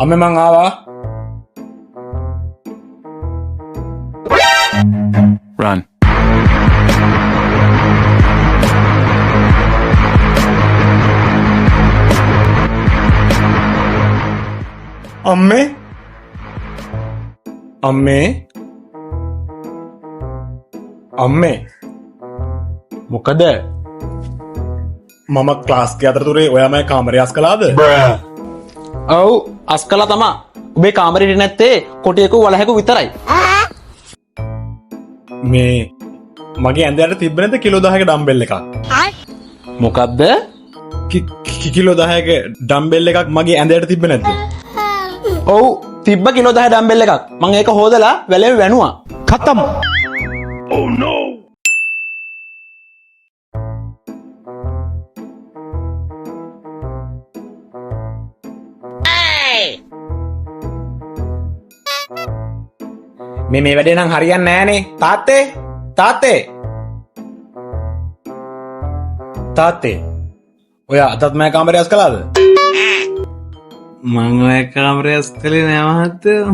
අම්මේ මං ආවා. Run. අම්මේ අම්මේ අම්මේ මොකද මම ක්ලාස් එක අතරතුරේ ඔයාමයි කාමරය අස් කළාද? ඔව් අස් කළා තමා. ඔබේ කාමරේට නැත්තේ කොටියක වලහැක විතරයි. මේ මගේ ඇඳයට තිබ්බ නැද්ද කිලෝ 10ක ඩම්බෙල් එකක්? මොකද්ද? කිලෝ 10ක ඩම්බෙල් එකක් මගේ ඇඳයට තිබ්බ නැද්ද? ඔව් තිබ්බ කිලෝ 10 ඩම්බෙල් එකක්. මම ඒක හොදලා වැලෙන් වැනුවා. Khatam. Oh no. මේ වැඩේ නම් හරියන්නේ නෑනේ. තාත්තේ ඔයා අදත් මගේ කාමරය අස් කළාද? මං ඔය කාමරේ අස් කළේ නෑ මහත්තයෝ.